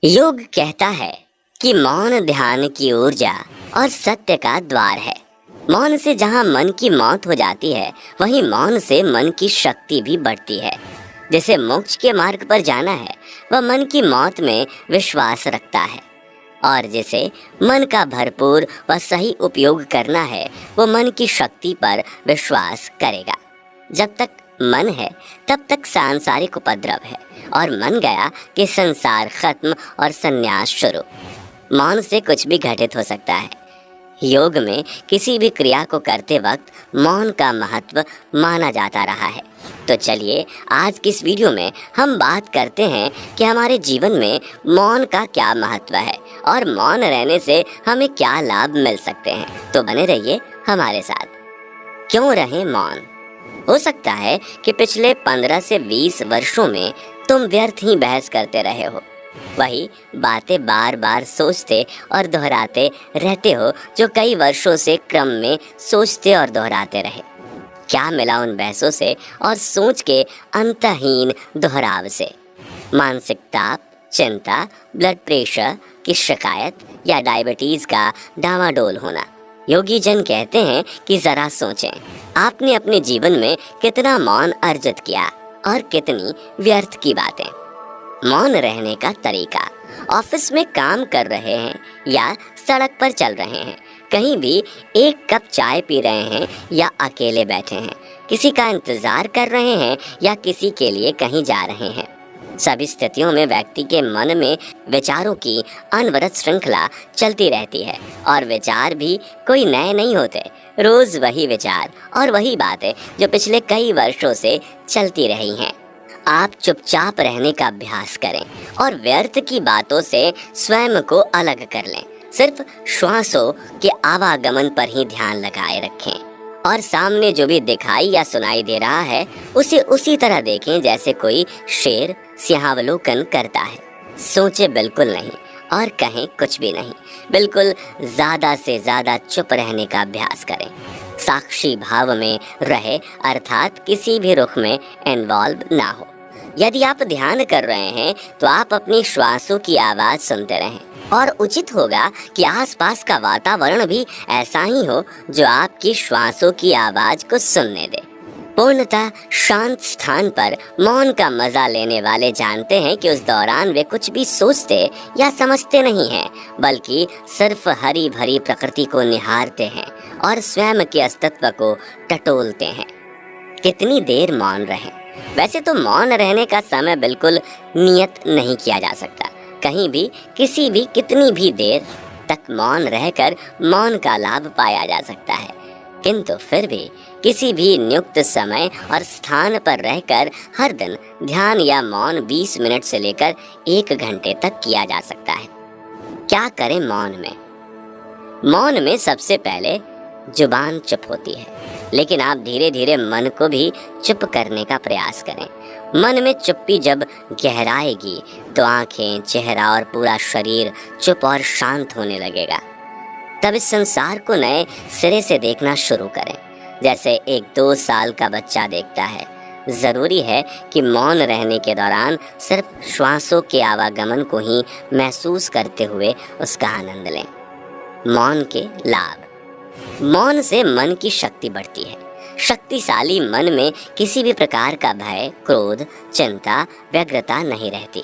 योग कहता है कि मौन ध्यान की ऊर्जा और सत्य का द्वार है। मौन से जहाँ मन की मौत हो जाती है, वहीं मौन से मन की शक्ति भी बढ़ती है। जैसे मोक्ष के मार्ग पर जाना है, वह मन की मौत में विश्वास रखता है, और जैसे मन का भरपूर व सही उपयोग करना है, वो मन की शक्ति पर विश्वास करेगा। जब तक मन है तब तक सांसारिक उपद्रव है, और मन गया कि संसार खत्म और संन्यास शुरू। मौन से कुछ भी घटित हो सकता है। योग में किसी भी क्रिया को करते वक्त मौन का महत्व माना जाता रहा है। तो चलिए आज की इस वीडियो में हम बात करते हैं कि हमारे जीवन में मौन का क्या महत्व है और मौन रहने से हमें क्या लाभ मिल सकते हैं। तो बने रहिए हमारे साथ। क्यों रहें मौन? हो सकता है कि पिछले 15 से 20 वर्षों में तुम व्यर्थ ही बहस करते रहे हो, वही बातें बार बार सोचते और दोहराते रहते हो जो कई वर्षों से क्रम में सोचते और दोहराते रहे। क्या मिला उन बहसों से और सोच के अंतहीन दोहराव से? मानसिक ताप, चिंता, ब्लड प्रेशर की शिकायत या डायबिटीज का डामाडोल होना। योगी जन कहते हैं कि जरा सोचें, आपने अपने जीवन में कितना मौन अर्जित किया और कितनी व्यर्थ की बातें। मौन रहने का तरीका: ऑफिस में काम कर रहे हैं या सड़क पर चल रहे हैं, कहीं भी एक कप चाय पी रहे हैं या अकेले बैठे हैं, किसी का इंतजार कर रहे हैं या किसी के लिए कहीं जा रहे हैं। सभी स्थितियों में व्यक्ति के मन में विचारों की अनवरत श्रृंखला चलती रहती है, और विचार भी कोई नए नहीं होते। रोज वही विचार और वही बातें जो पिछले कई वर्षों से चलती रही हैं। आप चुपचाप रहने का अभ्यास करें और व्यर्थ की बातों से स्वयं को अलग कर लें। सिर्फ श्वासों के आवागमन पर ही ध्यान लगाए रखें, और सामने जो भी दिखाई या सुनाई दे रहा है उसे उसी तरह देखें जैसे कोई शेर सिंहावलोकन करता है। सोचे बिल्कुल नहीं और कहें कुछ भी नहीं। बिल्कुल ज़्यादा से ज़्यादा चुप रहने का अभ्यास करें। साक्षी भाव में रहे, अर्थात किसी भी रुख में इन्वॉल्व ना हो। यदि आप ध्यान कर रहे हैं तो आप अपनी श्वासों की आवाज़ सुनते रहें, और उचित होगा कि आसपास का वातावरण भी ऐसा ही हो जो आपकी श्वासों की आवाज़ को सुनने दे। पूर्णतः शांत स्थान पर मौन का मजा लेने वाले जानते हैं कि उस दौरान वे कुछ भी सोचते या समझते नहीं हैं, बल्कि सिर्फ हरी भरी प्रकृति को निहारते हैं और स्वयं के अस्तित्व को टटोलते हैं। कितनी देर मौन रहें? वैसे तो मौन रहने का समय बिल्कुल नियत नहीं किया जा सकता। कहीं भी किसी भी कितनी भी देर तक मौन रहकर मौन का लाभ पाया जा सकता है, किंतु फिर भी किसी भी नियुक्त समय और स्थान पर रहकर हर दिन ध्यान या मौन 20 मिनट से लेकर 1 घंटे तक किया जा सकता है। क्या करें मौन में? मौन में सबसे पहले जुबान चुप होती है, लेकिन आप धीरे धीरे मन को भी चुप करने का प्रयास करें। मन में चुप्पी जब गहराएगी तो आंखें, चेहरा और पूरा शरीर चुप और शांत होने लगेगा। तब इस संसार को नए सिरे से देखना शुरू करें, जैसे एक 2 साल का बच्चा देखता है। ज़रूरी है कि मौन रहने के दौरान सिर्फ श्वासों के आवागमन को ही महसूस करते हुए उसका आनंद लें। मौन के लाभ: मौन से मन की शक्ति बढ़ती है। शक्तिशाली मन में किसी भी प्रकार का भय, क्रोध, चिंता, व्यग्रता नहीं रहती।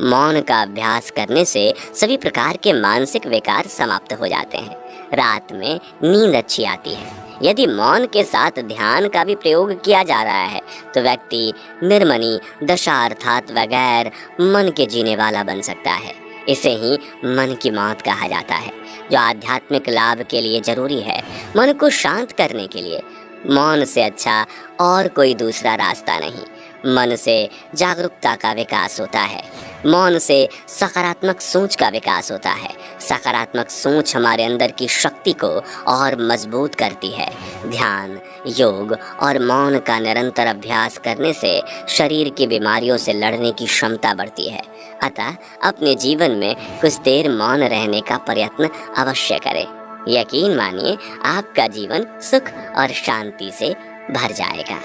मौन का अभ्यास करने से सभी प्रकार के मानसिक विकार समाप्त हो जाते हैं। रात में नींद अच्छी आती है। यदि मौन के साथ ध्यान का भी प्रयोग किया जा रहा है तो व्यक्ति निर्मनी दशा अर्थात बगैर मन के जीने वाला बन सकता है। इसे ही मन की मौत कहा जाता है, जो आध्यात्मिक लाभ के लिए जरूरी है। मन को शांत करने के लिए मौन से अच्छा और कोई दूसरा रास्ता नहीं। मन से जागरूकता का विकास होता है। मौन से सकारात्मक सोच का विकास होता है। सकारात्मक सोच हमारे अंदर की शक्ति को और मजबूत करती है। ध्यान, योग और मौन का निरंतर अभ्यास करने से शरीर की बीमारियों से लड़ने की क्षमता बढ़ती है। अतः अपने जीवन में कुछ देर मौन रहने का प्रयत्न अवश्य करें। यकीन मानिए, आपका जीवन सुख और शांति से भर जाएगा।